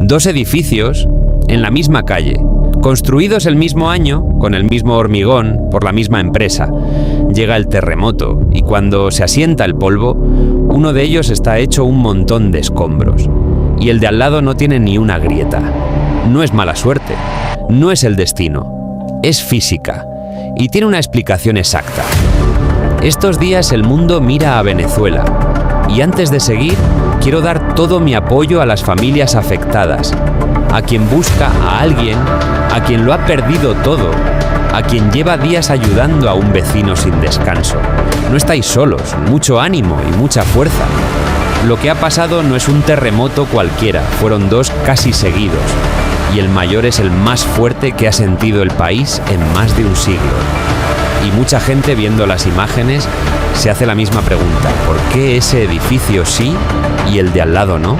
2 edificios en la misma calle, construidos el mismo año, con el mismo hormigón, por la misma empresa. Llega el terremoto y cuando se asienta el polvo, uno de ellos está hecho un montón de escombros y el de al lado no tiene ni una grieta. No es mala suerte, no es el destino, es física y tiene una explicación exacta. Estos días el mundo mira a Venezuela y antes de seguir, quiero dar todo mi apoyo a las familias afectadas, a quien busca a alguien, a quien lo ha perdido todo, a quien lleva días ayudando a un vecino sin descanso. No estáis solos, mucho ánimo y mucha fuerza. Lo que ha pasado no es un terremoto cualquiera, fueron 2 casi seguidos, y el mayor es el más fuerte que ha sentido el país en más de un siglo. Y mucha gente viendo las imágenes se hace la misma pregunta: ¿por qué ese edificio sí y el de al lado no?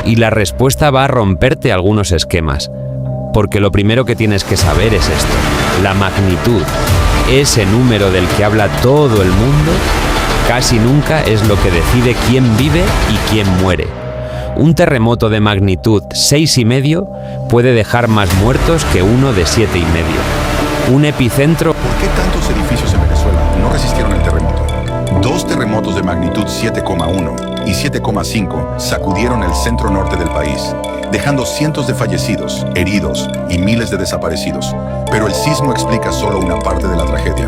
Y la respuesta va a romperte algunos esquemas, porque lo primero que tienes que saber es esto: la magnitud, ese número del que habla todo el mundo, casi nunca es lo que decide quién vive y quién muere. Un terremoto de magnitud 6,5 puede dejar más muertos que uno de 7,5. Un epicentro... ¿Por qué tantos edificios en Venezuela no resistieron el terremoto? 2 terremotos de magnitud 7,1 y 7,5 sacudieron el centro norte del país, dejando cientos de fallecidos, heridos y miles de desaparecidos. Pero el sismo explica solo una parte de la tragedia.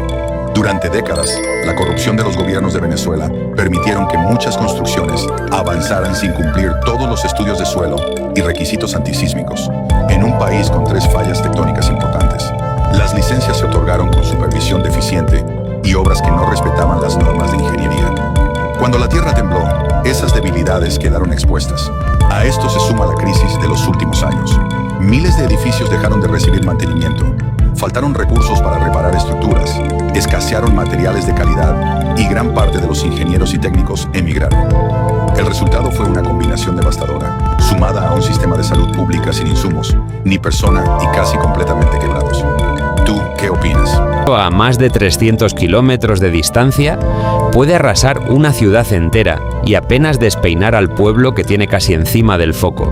Durante décadas, la corrupción de los gobiernos de Venezuela permitieron que muchas construcciones avanzaran sin cumplir todos los estudios de suelo y requisitos antisísmicos, en un país con 3 fallas tectónicas importantes. Las licencias se otorgaron con supervisión deficiente y obras que no respetaban las normas de ingeniería. Cuando la tierra tembló, esas debilidades quedaron expuestas. A esto se suma la crisis de los últimos años. Miles de edificios dejaron de recibir mantenimiento, faltaron recursos para reparar estructuras, escasearon materiales de calidad y gran parte de los ingenieros y técnicos emigraron. El resultado fue una combinación devastadora, sumada a un sistema de salud pública sin insumos, ni persona y casi completamente quebrados. ¿Tú qué opinas? A más de 300 kilómetros de distancia, puede arrasar una ciudad entera y apenas despeinar al pueblo que tiene casi encima del foco.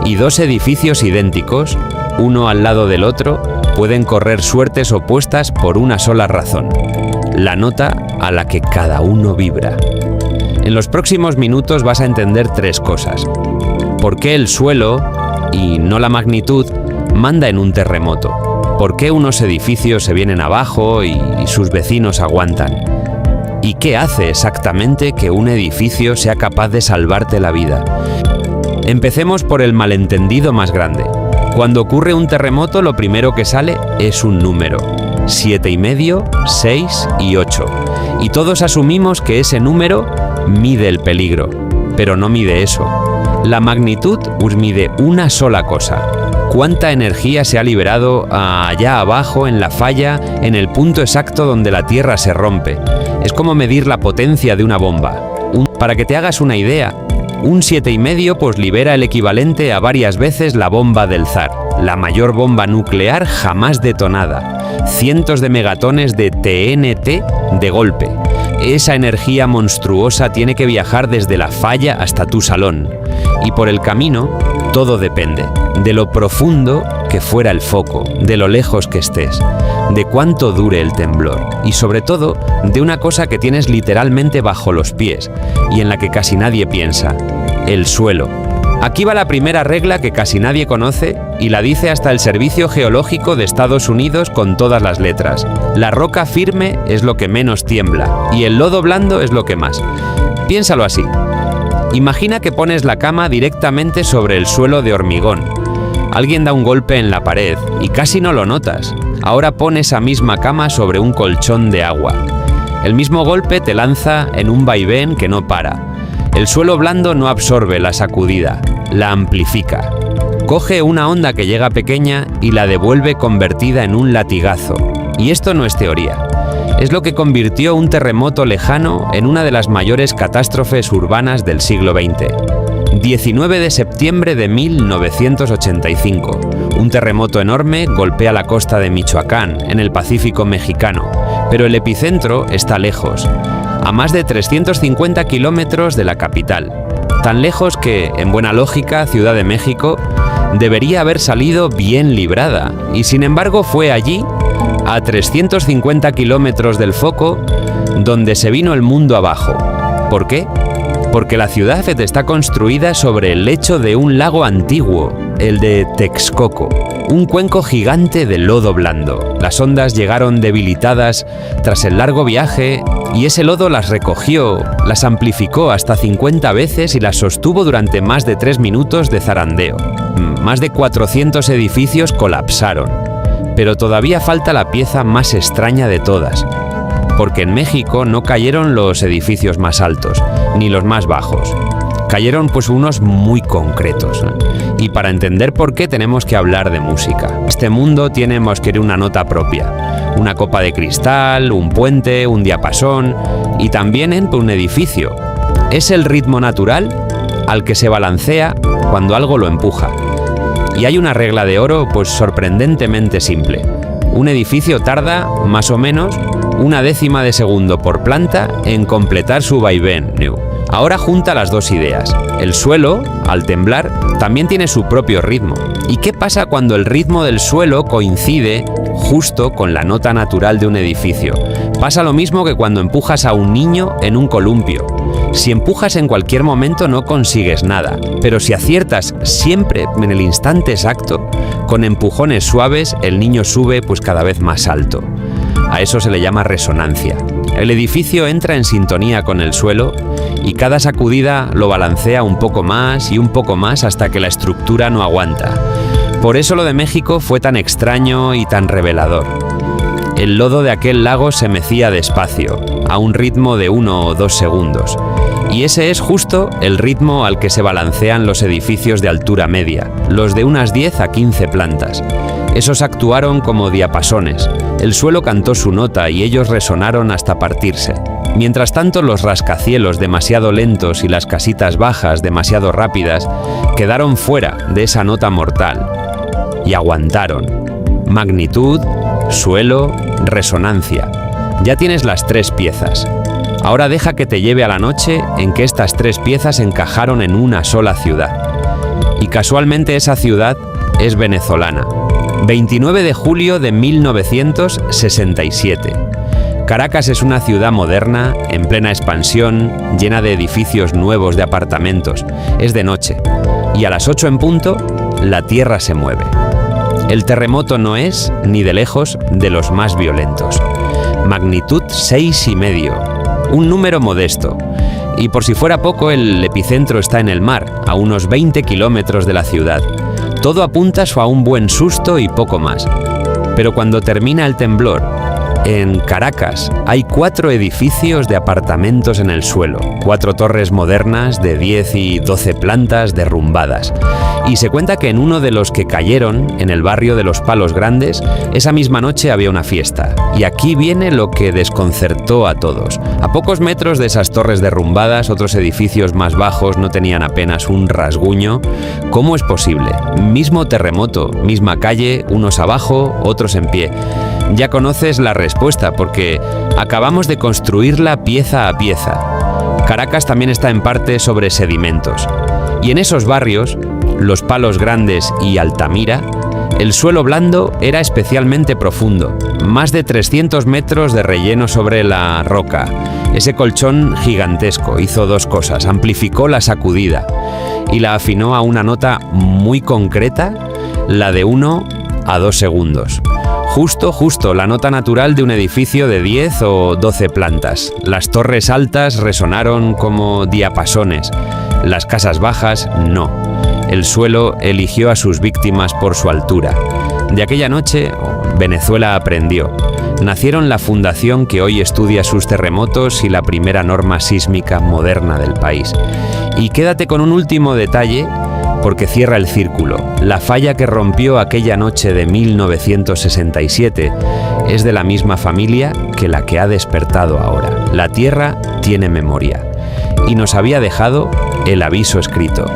Y 2 edificios idénticos, uno al lado del otro, pueden correr suertes opuestas por una sola razón: la nota a la que cada uno vibra. En los próximos minutos vas a entender 3 cosas. ¿Por qué el suelo, y no la magnitud, manda en un terremoto? ¿Por qué unos edificios se vienen abajo y sus vecinos aguantan? ¿Y qué hace exactamente que un edificio sea capaz de salvarte la vida? Empecemos por el malentendido más grande. Cuando ocurre un terremoto, lo primero que sale es un número: 7,5, 6 y 8. Y todos asumimos que ese número mide el peligro, pero no mide eso. La magnitud os mide una sola cosa: cuánta energía se ha liberado allá abajo en la falla, en el punto exacto donde la tierra se rompe. Es como medir la potencia de una bomba. Para que te hagas una idea, un 7,5 pues libera el equivalente a varias veces la bomba del Zar, la mayor bomba nuclear jamás detonada. Cientos de megatones de TNT de golpe. Esa energía monstruosa tiene que viajar desde la falla hasta tu salón. Y por el camino, todo depende de lo profundo que fuera el foco, de lo lejos que estés, de cuánto dure el temblor y sobre todo de una cosa que tienes literalmente bajo los pies y en la que casi nadie piensa: el suelo. Aquí va la primera regla que casi nadie conoce y la dice hasta el Servicio Geológico de Estados Unidos con todas las letras: la roca firme es lo que menos tiembla y el lodo blando es lo que más. Piénsalo así. Imagina que pones la cama directamente sobre el suelo de hormigón. Alguien da un golpe en la pared y casi no lo notas. Ahora pon esa misma cama sobre un colchón de agua. El mismo golpe te lanza en un vaivén que no para. El suelo blando no absorbe la sacudida, la amplifica. Coge una onda que llega pequeña y la devuelve convertida en un latigazo. Y esto no es teoría. Es lo que convirtió un terremoto lejano en una de las mayores catástrofes urbanas del siglo XX. 19 de septiembre de 1985. Un terremoto enorme golpea la costa de Michoacán, en el Pacífico mexicano, pero el epicentro está lejos, a más de 350 kilómetros de la capital. Tan lejos que, en buena lógica, Ciudad de México debería haber salido bien librada, y sin embargo fue allí, a 350 kilómetros del foco, donde se vino el mundo abajo. ¿Por qué? Porque la ciudad está construida sobre el lecho de un lago antiguo, el de Texcoco, un cuenco gigante de lodo blando. Las ondas llegaron debilitadas tras el largo viaje y ese lodo las recogió, las amplificó hasta 50 veces y las sostuvo durante más de 3 minutos de zarandeo. Más de 400 edificios colapsaron, pero todavía falta la pieza más extraña de todas. Porque en México no cayeron los edificios más altos, ni los más bajos. Cayeron pues unos muy concretos. Y para entender por qué tenemos que hablar de música. Este mundo tiene una nota propia. Una copa de cristal, un puente, un diapasón y también un edificio. Es el ritmo natural al que se balancea cuando algo lo empuja. Y hay una regla de oro pues sorprendentemente simple. Un edificio tarda, más o menos, 1/10 de segundo por planta en completar su vaivén. Ahora junta las dos ideas. El suelo, al temblar, también tiene su propio ritmo. ¿Y qué pasa cuando el ritmo del suelo coincide justo con la nota natural de un edificio? Pasa lo mismo que cuando empujas a un niño en un columpio. Si empujas en cualquier momento no consigues nada, pero si aciertas siempre en el instante exacto, con empujones suaves el niño sube pues cada vez más alto. A eso se le llama resonancia. El edificio entra en sintonía con el suelo y cada sacudida lo balancea un poco más y un poco más hasta que la estructura no aguanta. Por eso lo de México fue tan extraño y tan revelador. El lodo de aquel lago se mecía despacio, a un ritmo de 1 o 2 segundos. Y ese es justo el ritmo al que se balancean los edificios de altura media, los de unas 10 a 15 plantas. Esos actuaron como diapasones. El suelo cantó su nota y ellos resonaron hasta partirse. Mientras tanto, los rascacielos demasiado lentos y las casitas bajas demasiado rápidas quedaron fuera de esa nota mortal. Y aguantaron. Magnitud, suelo, resonancia. Ya tienes las 3 piezas. Ahora deja que te lleve a la noche en que estas 3 piezas encajaron en una sola ciudad. Y casualmente esa ciudad es venezolana. 29 de julio de 1967. Caracas es una ciudad moderna, en plena expansión, llena de edificios nuevos de apartamentos. Es de noche. Y a las 8 en punto, la tierra se mueve. El terremoto no es, ni de lejos, de los más violentos. Magnitud 6,5. Un número modesto. Y por si fuera poco, el epicentro está en el mar, a unos 20 kilómetros de la ciudad. Todo apunta a un buen susto y poco más. Pero cuando termina el temblor, en Caracas hay 4 edificios de apartamentos en el suelo, 4 torres modernas de 10 y 12 plantas derrumbadas. Y se cuenta que en uno de los que cayeron, en el barrio de Los Palos Grandes, esa misma noche había una fiesta. Y aquí viene lo que desconcertó a todos. A pocos metros de esas torres derrumbadas, otros edificios más bajos no tenían apenas un rasguño. ¿Cómo es posible? Mismo terremoto, misma calle, unos abajo, otros en pie. Ya conoces la respuesta porque acabamos de construirla pieza a pieza. Caracas también está en parte sobre sedimentos. Y en esos barrios, Los Palos Grandes y Altamira, el suelo blando era especialmente profundo, más de 300 metros de relleno sobre la roca. Ese colchón gigantesco hizo 2 cosas: amplificó la sacudida y la afinó a una nota muy concreta, la de 1 a 2 segundos. Justo la nota natural de un edificio de 10 o 12 plantas. Las torres altas resonaron como diapasones, las casas bajas no. El suelo eligió a sus víctimas por su altura. De aquella noche, Venezuela aprendió. Nacieron la fundación que hoy estudia sus terremotos y la primera norma sísmica moderna del país. Y quédate con un último detalle, porque cierra el círculo. La falla que rompió aquella noche de 1967 es de la misma familia que la que ha despertado ahora. La Tierra tiene memoria y nos había dejado el aviso escrito.